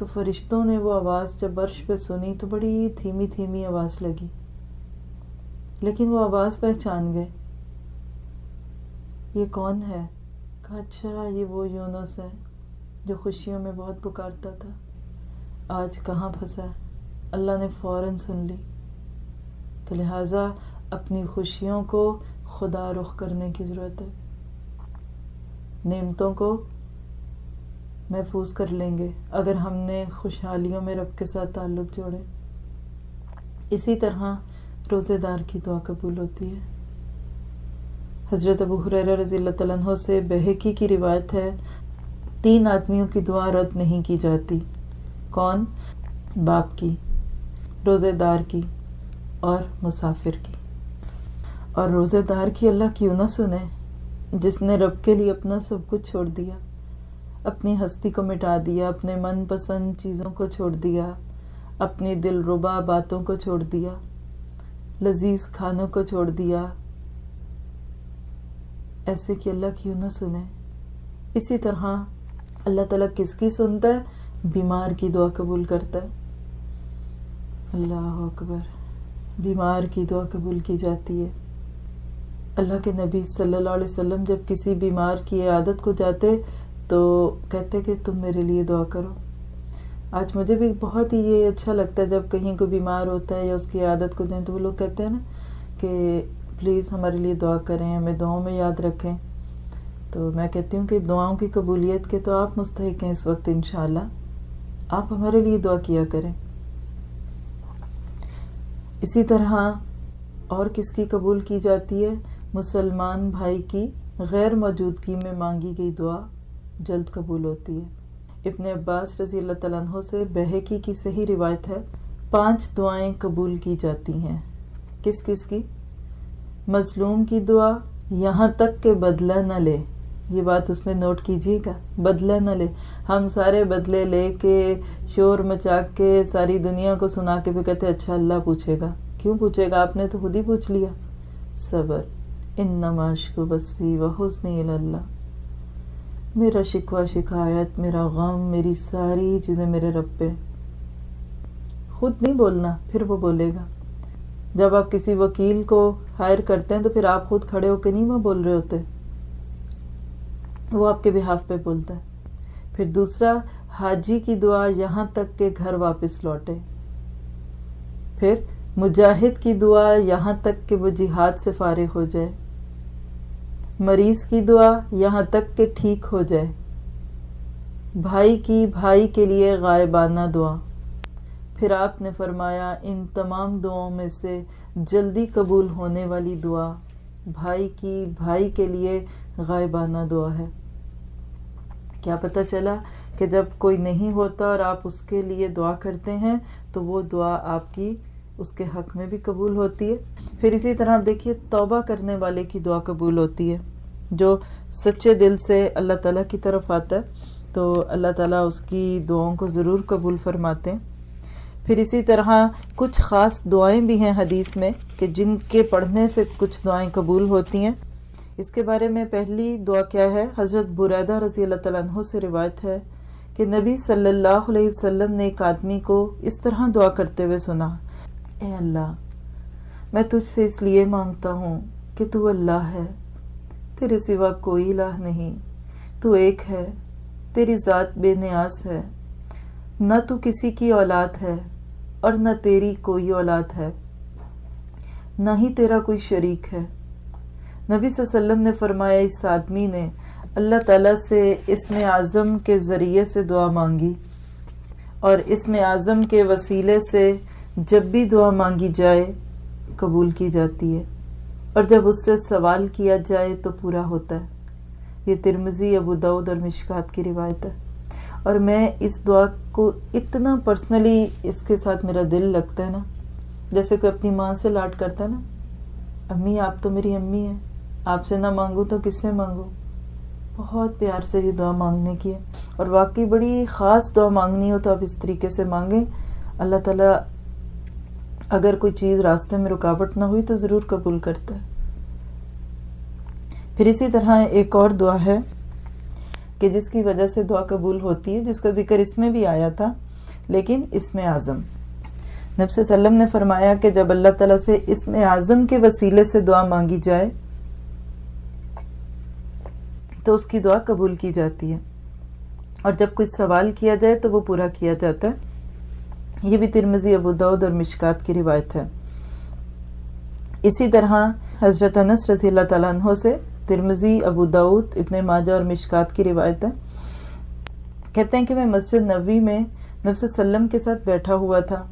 تو فرشتوں نے وہ آواز جب عرش پہ سنی تو بڑی دھیمی دھیمی آواز لگی، لیکن وہ آواز پہچان گئے، یہ کون ہے؟ کہا اچھا یہ وہ یونس ہے جو خوشیوں میں بہت پکارتا تھا، آج کہاں پھنسا ہے؟ اللہ نے فوراً سن لی۔ تو لہٰذا اپنی خوشیوں کو خدا رخ کرنے کی ضرورت ہے، نعمتوں کو محفوظ کر لیں گے اگر ہم نے خوشحالیوں میں رب کے ساتھ تعلق جوڑے۔ اسی طرح روزے دار کی دعا قبول ہوتی ہے۔ حضرت ابو ہریرہ رضی اللہ تعالیٰ عنہ سے بہقی کی روایت ہے، 3 آدمیوں کی دعا رد نہیں کی جاتی۔ کون؟ باپ کی، روزے دار کی اور مسافر کی۔ اور روزے دار کی اللہ کیوں نہ سنے جس نے رب کے لیے اپنا سب کچھ چھوڑ دیا، اپنی ہستی کو مٹا دیا، اپنے من پسند چیزوں کو چھوڑ دیا، اپنی دلربا باتوں کو چھوڑ دیا، لذیذ کھانوں کو چھوڑ دیا، ایسے کہ اللہ کیوں نہ سنے۔ اسی طرح اللہ تعالیٰ کس کی سنتا ہے؟ بیمار کی دعا قبول کرتا ہے۔ اللہ اکبر، بیمار کی دعا قبول کی جاتی ہے۔ اللہ کے نبی صلی اللہ علیہ وسلم جب کسی بیمار کی عیادت کو جاتے تو کہتے کہ تم میرے لیے دعا کرو۔ آج مجھے بھی بہت ہی یہ اچھا لگتا ہے جب کہیں کوئی بیمار ہوتا ہے یا اس کی عیادت کو جائیں تو وہ لوگ کہتے ہیں نا کہ پلیز ہمارے لیے دعا کریں، ہمیں دعاؤں میں یاد رکھیں۔ تو میں کہتی ہوں کہ دعاؤں کی قبولیت کے تو آپ مستحق ہیں اس وقت، انشاءاللہ آپ ہمارے لیے دعا کیا کریں۔ اسی طرح اور کس کی قبول کی جاتی ہے؟ مسلمان بھائی کی غیر موجودگی میں مانگی گئی دعا جلد قبول ہوتی ہے۔ ابن عباس رضی اللہ تعالیٰ عنہ سے بہقی کی صحیح روایت ہے، 5 دعائیں قبول کی جاتی ہیں۔ کس کس کی؟ مظلوم کی دعا یہاں تک کہ بدلہ نہ لے، یہ بات اس میں نوٹ کیجئے گا، بدلہ نہ لے۔ ہم سارے بدلے لے کے شور مچا کے ساری دنیا کو سنا کے بھی کہتے اچھا اللہ پوچھے گا۔ کیوں پوچھے گا؟ آپ نے تو خود ہی پوچھ لیا۔ صبر، انما اشکو بثی وحزنی الی اللہ، میرا شکوہ شکایت، میرا غم، میری ساری چیزیں میرے رب پہ۔ خود نہیں بولنا، پھر وہ بولے گا۔ جب آپ کسی وکیل کو ہائر کرتے ہیں تو پھر آپ خود کھڑے ہو کے نہیں وہ بول رہے ہوتے، وہ آپ کے بہاف پہ بولتا ہے۔ پھر دوسرا، حاجی کی دعا یہاں تک کہ گھر واپس لوٹے۔ پھر مجاہد کی دعا یہاں تک کہ وہ جہاد سے فارغ ہو جائے۔ مریض کی دعا یہاں تک کہ ٹھیک ہو جائے۔ بھائی کی بھائی کے لیے غائبانہ دعا۔ پھر آپ نے فرمایا ان تمام دعاؤں میں سے جلدی قبول ہونے والی دعا بھائی کی بھائی کے لیے غائبانہ دعا ہے۔ کیا پتہ چلا کہ جب کوئی نہیں ہوتا اور آپ اس کے لیے دعا کرتے ہیں تو وہ دعا آپ کی اس کے حق میں بھی قبول ہوتی ہے۔ پھر اسی طرح آپ دیکھیے توبہ کرنے والے کی دعا قبول ہوتی ہے، جو سچے دل سے اللہ تعالیٰ کی طرف آتا ہے تو اللہ تعالیٰ اس کی دعاؤں کو ضرور قبول فرماتے ہیں۔ پھر اسی طرح کچھ خاص دعائیں بھی ہیں حدیث میں کہ جن کے پڑھنے سے کچھ دعائیں قبول ہوتی ہیں۔ اس کے بارے میں پہلی دعا کیا ہے؟ حضرت بریدہ رضی اللہ تعالیٰ عنہ سے روایت ہے کہ نبی صلی اللہ علیہ وسلم نے ایک آدمی کو اس طرح دعا کرتے ہوئے سنا، اے اللہ میں تجھ سے اس لیے مانگتا ہوں کہ تو اللہ ہے، تیرے سوا کوئی الہ نہیں، تو ایک ہے، تیری ذات بے نیاز ہے، نہ تو کسی کی اولاد ہے اور نہ تیری کوئی اولاد ہے، نہ ہی تیرا کوئی شریک ہے۔ نبی صلی اللہ علیہ وسلم نے فرمایا اس آدمی نے اللہ تعالیٰ سے اسم اعظم کے ذریعے سے دعا مانگی، اور اسم اعظم کے وسیلے سے جب بھی دعا مانگی جائے قبول کی جاتی ہے، اور جب اس سے سوال کیا جائے تو پورا ہوتا ہے۔ یہ ترمذی، ابو داؤد اور مشکات کی روایت ہے۔ اور میں اس دعا کو اتنا پرسنلی اس کے ساتھ میرا دل لگتا ہے نا، جیسے کوئی اپنی ماں سے لاڈ کرتا ہے نا، امی آپ تو میری امی ہیں، آپ سے نہ مانگوں تو کس سے مانگوں۔ بہت پیار سے یہ دعا مانگنے کی ہے، اور واقعی بڑی خاص دعا مانگنی ہو تو آپ اس طریقے سے مانگیں، اللہ تعالیٰ اگر کوئی چیز راستے میں رکاوٹ نہ ہوئی تو ضرور قبول کرتا ہے۔ پھر اسی طرح ایک اور دعا ہے کہ جس کی وجہ سے دعا قبول ہوتی ہے، جس کا ذکر اس میں بھی آیا تھا لیکن اسم اعظم. نبی صلی اللہ علیہ وسلم نے فرمایا کہ جب اللہ تعالیٰ سے اسم اعظم کے وسیلے سے دعا مانگی جائے تو اس کی دعا قبول کی جاتی ہے، اور جب کوئی سوال کیا جائے تو وہ پورا کیا جاتا ہے. یہ بھی ترمذی، ابو داؤد اور مشکات کی روایت ہے. اسی طرح حضرت انس رضی اللہ تعالیٰ عنہ سے ترمذی، ابو داؤد، ابن ماجہ اور مشکات کی روایت ہے. کہتے ہیں کہ میں مسجد نبوی میں نبی صلی اللہ علیہ وسلم کے ساتھ بیٹھا ہوا تھا.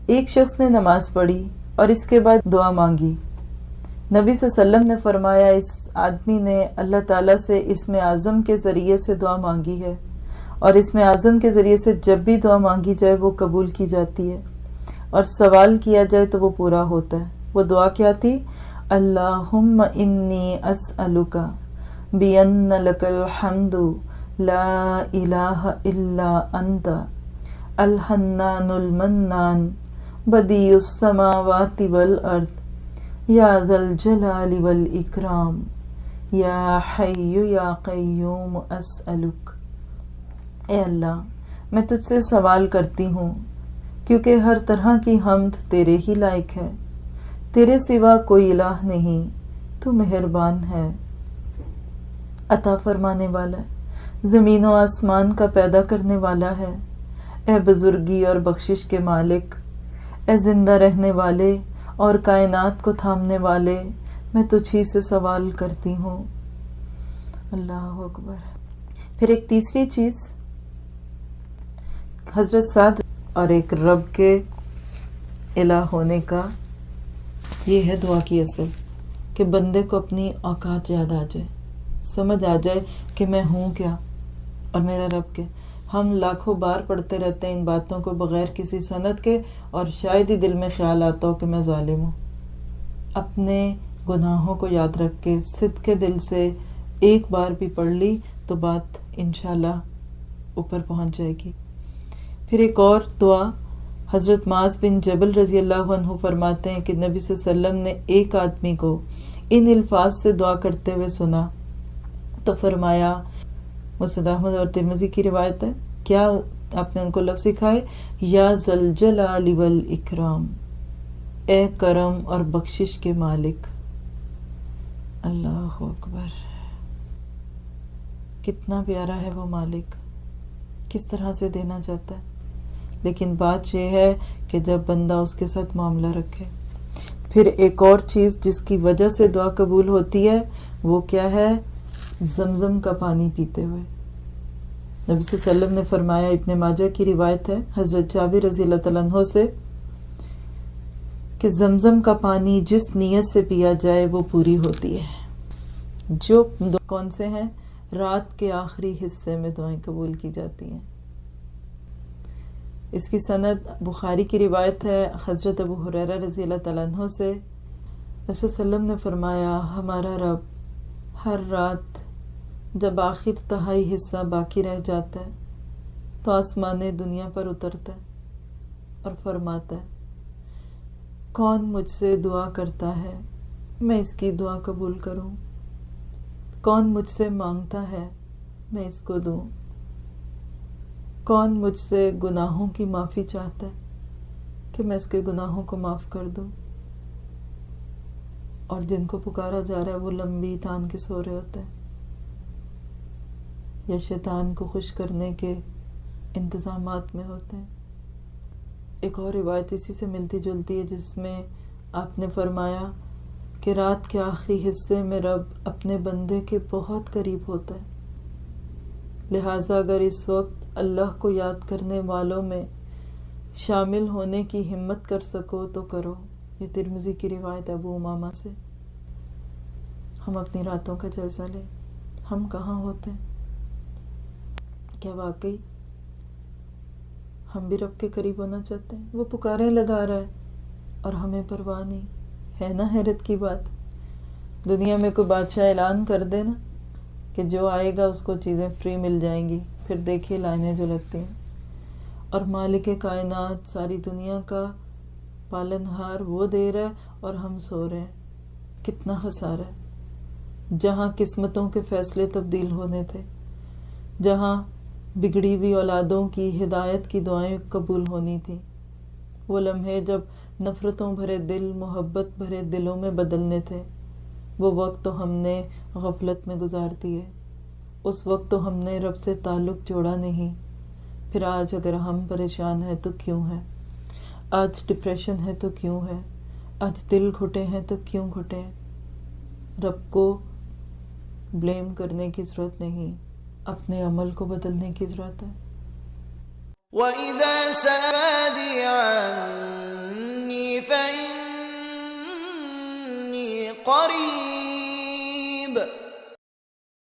ایک شخص نے نماز پڑھی اور اس کے بعد دعا مانگی. نبی صلی اللہ علیہ وسلم نے فرمایا اس آدمی نے اللہ تعالیٰ سے اسم اعظم کے ذریعے سے دعا مانگی ہے، اور اسم اعظم کے ذریعے سے جب بھی دعا مانگی جائے وہ قبول کی جاتی ہے، اور سوال کیا جائے تو وہ پورا ہوتا ہے. وہ دعا کیا تھی؟ اللہم انی اسألک بین لک الحمد لا الہ الا انت الحنان المنان بدیع السماوات والارض یا ذا الجلال والاکرام یا حی یا قیوم اسألک. اے اللہ، میں تجھ سے سوال کرتی ہوں کیونکہ ہر طرح کی حمد تیرے ہی لائق ہے، تیرے سوا کوئی الہ نہیں، تو مہربان ہے، عطا فرمانے والا ہے، زمین و آسمان کا پیدا کرنے والا ہے. اے بزرگی اور بخشش کے مالک، اے زندہ رہنے والے اور کائنات کو تھامنے والے، میں تجھ ہی سے سوال کرتی ہوں. اللہ اکبر. پھر ایک تیسری چیز حضرت سعد اور ایک رب کے الہ ہونے کا یہ ہے دعا کی اصل، کہ بندے کو اپنی اوقات یاد آ جائے، سمجھ آ جائے کہ میں ہوں کیا اور میرا رب کے. ہم لاکھوں بار پڑھتے رہتے ہیں ان باتوں کو بغیر کسی سند کے، اور شاید ہی دل میں خیال آتا ہو کہ میں ظالم ہوں. اپنے گناہوں کو یاد رکھ کے صدق کے دل سے ایک بار بھی پڑھ لی تو بات انشاءاللہ اوپر پہنچ جائے گی. پھر ایک اور دعا حضرت معاذ بن جبل رضی اللہ عنہ فرماتے ہیں کہ نبی صلی اللہ علیہ وسلم نے ایک آدمی کو ان الفاظ سے دعا کرتے ہوئے سنا تو فرمایا، مسند احمد اور ترمذی کی روایت ہے، کیا آپ نے ان کو لفظ سکھائے؟ یا ذل جلال والاکرام، اے کرم اور بخشش کے مالک. اللہ اکبر. کتنا پیارا ہے وہ مالک، کس طرح سے دینا چاہتا ہے. لیکن بات یہ ہے کہ جب بندہ اس کے ساتھ معاملہ رکھے. پھر ایک اور چیز جس کی وجہ سے دعا قبول ہوتی ہے وہ کیا ہے؟ زمزم کا پانی پیتے ہوئے. نبی صلی اللہ علیہ وسلم نے فرمایا، ابن ماجہ کی روایت ہے حضرت جابر رضی اللہ تعالیٰ عنہ سے، کہ زمزم کا پانی جس نیت سے پیا جائے وہ پوری ہوتی ہے. جو کون سے ہیں؟ رات کے آخری حصے میں دعائیں قبول کی جاتی ہیں. اس کی سند بخاری کی روایت ہے حضرت ابو ہریرہ رضی اللہ تعالیٰ عنہ سے، نبی صلی اللہ علیہ وسلم نے فرمایا، ہمارا رب ہر رات جب آخر تہائی حصہ باقی رہ جاتا ہے تو آسمان دنیا پر اترتا ہے اور فرماتا ہے، کون مجھ سے دعا کرتا ہے میں اس کی دعا قبول کروں، کون مجھ سے مانگتا ہے میں اس کو دوں، کون مجھ سے گناہوں کی معافی چاہتا ہے کہ میں اس کے گناہوں کو معاف کر دوں. اور جن کو پکارا جا رہا ہے وہ لمبی تان کے سو رہے ہوتے ہیں یا شیطان کو خوش کرنے کے انتظامات میں ہوتے ہیں. ایک اور روایت اسی سے ملتی جلتی ہے جس میں آپ نے فرمایا کہ رات کے آخری حصے میں رب اپنے بندے کے بہت قریب ہوتا ہے، لہٰذا اگر اس وقت اللہ کو یاد کرنے والوں میں شامل ہونے کی ہمت کر سکو تو کرو. یہ ترمذی کی روایت ابو امامہ سے. ہم اپنی راتوں کا جائزہ لیں، ہم کہاں ہوتے ہیں؟ کیا واقعی ہم بھی رب کے قریب ہونا چاہتے ہیں؟ وہ پکاریں لگا رہا ہے اور ہمیں پرواہ نہیں ہے. نا حیرت کی بات. دنیا میں کوئی بادشاہ اعلان کر دے نا کہ جو آئے گا اس کو چیزیں فری مل جائیں گی، پھر دیکھیے لائنیں جو لگتی ہیں. اور مالک کائنات ساری دنیا کا پالنہار وہ دے رہا ہے اور ہم سو رہے ہیں. کتنا خسارہ ہے. جہاں قسمتوں کے فیصلے تبدیل ہونے تھے، جہاں بگڑی ہوئی اولادوں کی ہدایت کی دعائیں قبول ہونی تھیں، وہ لمحے جب نفرتوں بھرے دل محبت بھرے دلوں میں بدلنے تھے، وہ وقت تو ہم نے غفلت میں گزار دیے، اس وقت تو ہم نے رب سے تعلق جوڑا نہیں۔ پھر آج اگر ہم پریشان ہیں تو کیوں ہے؟ آج ڈپریشن ہے تو کیوں ہے؟ آج دل گھٹے ہیں تو کیوں گھٹے ہیں؟ رب کو بلیم کرنے کی ضرورت نہیں، اپنے عمل کو بدلنے کی ضرورت ہے۔ وَإِذَا سَأَلَ عَنِّي فَإِنِّي قَرِيبٌ